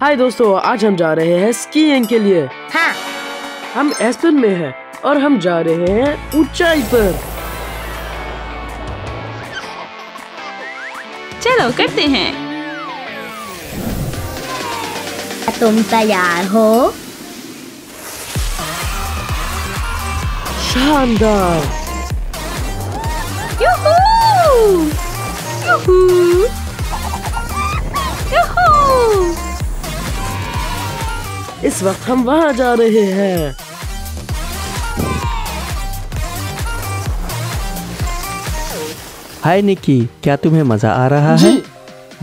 हाय दोस्तों, आज हम जा रहे हैं स्कीइंग के लिए। हाँ। हम एस्पेन में हैं और हम जा रहे हैं ऊंचाई पर। चलो करते हैं। तुम तैयार हो? शानदार। यूहू! यूहू! यूहू! इस वक्त हम वहाँ जा रहे हैं। हाय निकी, क्या तुम्हें मजा आ रहा है?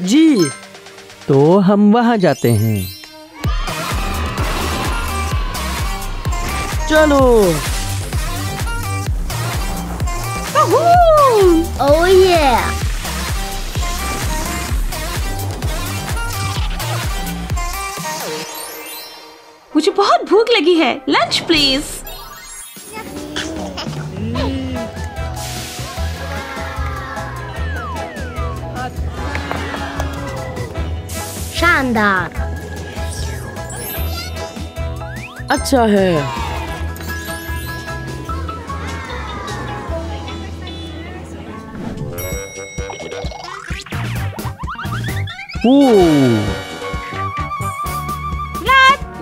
जी। तो हम वहाँ जाते हैं। चलो। ओह ये। मुझे बहुत भूख लगी है। Lunch please. शानदार। अच्छा है।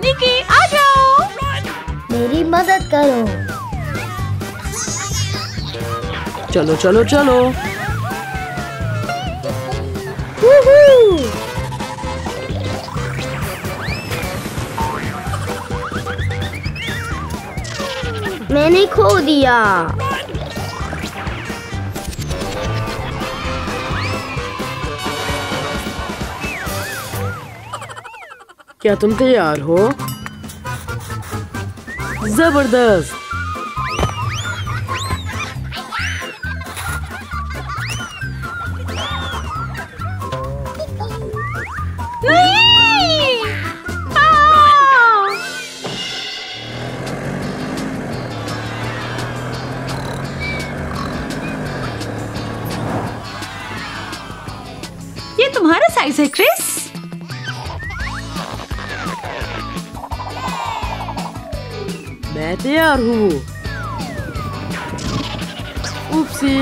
निकी आ जाओ। मेरी मदद करो। चलो चलो चलो। मैंने खो दिया। क्या तुम तैयार हो? जबरदस्त। नहीं! ये तुम्हारा साइज है क्रिस? मैं तैयार हूँ। उपसी।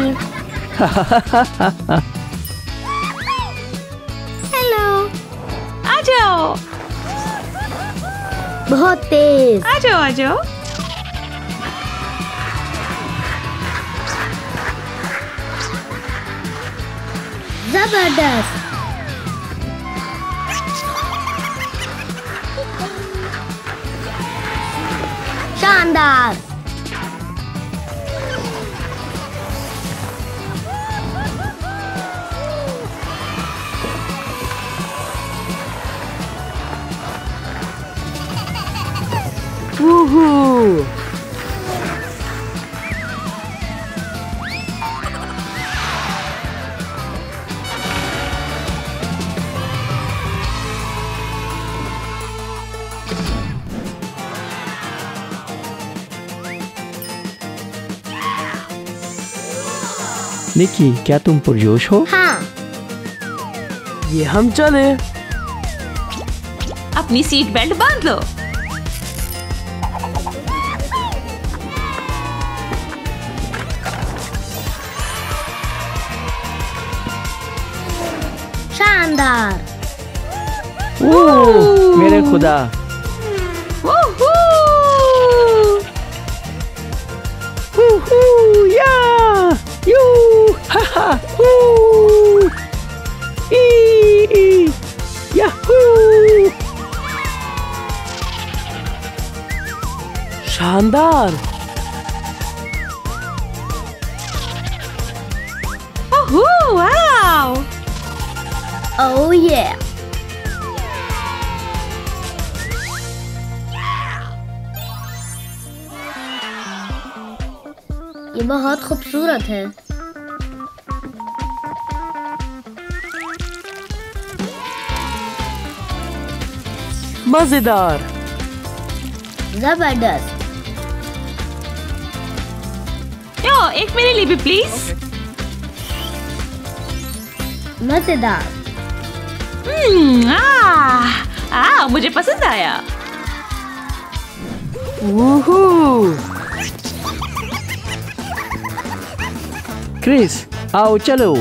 हेलो। आ जाओ। बहुत तेज। आ जाओ आ जाओ। जबरदस्त। शानदार। वूहू। निकी, क्या तुम पुरजोश हो? हाँ। ये हम चले। अपनी सीट बेल्ट बांध लो। शानदार। ओह मेरे खुदा। वूहू! या यू हा हा याहू। शानदार। Oh wow! ओह ये। ये बहुत खूबसूरत है। मजेदार। जबरदस्त। यो, एक मेरे लिए भी प्लीज। मजेदार। मुझे पसंद आया। वूहू! क्रिस, आओ चलो।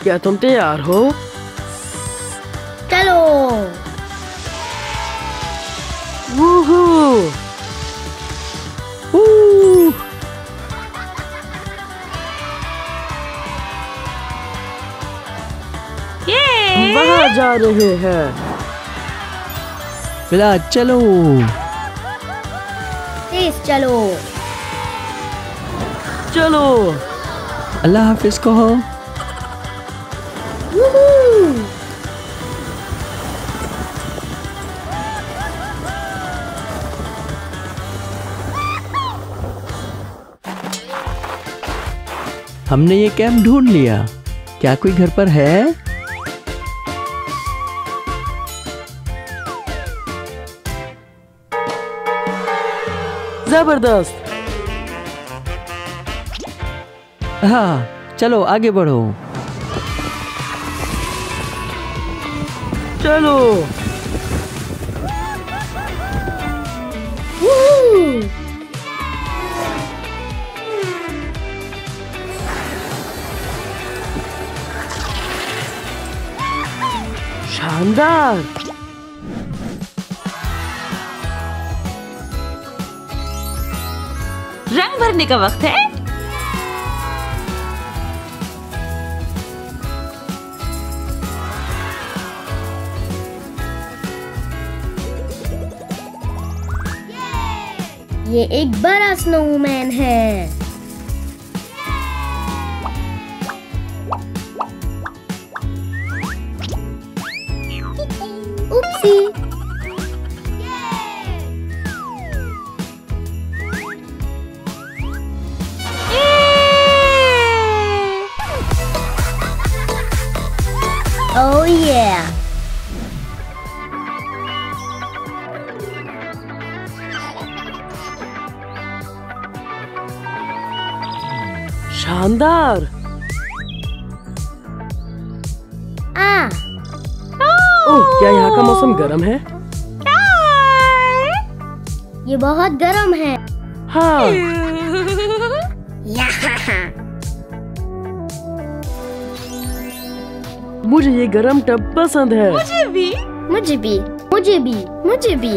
क्या तुम तैयार हो? चलो। वूहू! ये वहाँ जा रहे हैं। विलाद चलो। तेज चलो। चलो। अल्लाह हाफिज कहो। हमने ये कैंप ढूंढ लिया। क्या कोई घर पर है? जबरदस्त। हाँ, चलो आगे बढ़ो। चलो। शानदार। रंग भरने का वक्त है। ये एक बड़ा स्नोमैन है। उपसी। Oh yeah! शानदार। ओह, क्या यहाँ का मौसम गर्म है? ये बहुत गर्म है। हाँ। मुझे ये गर्म टब पसंद है। मुझे भी। मुझे भी। मुझे भी। मुझे भी।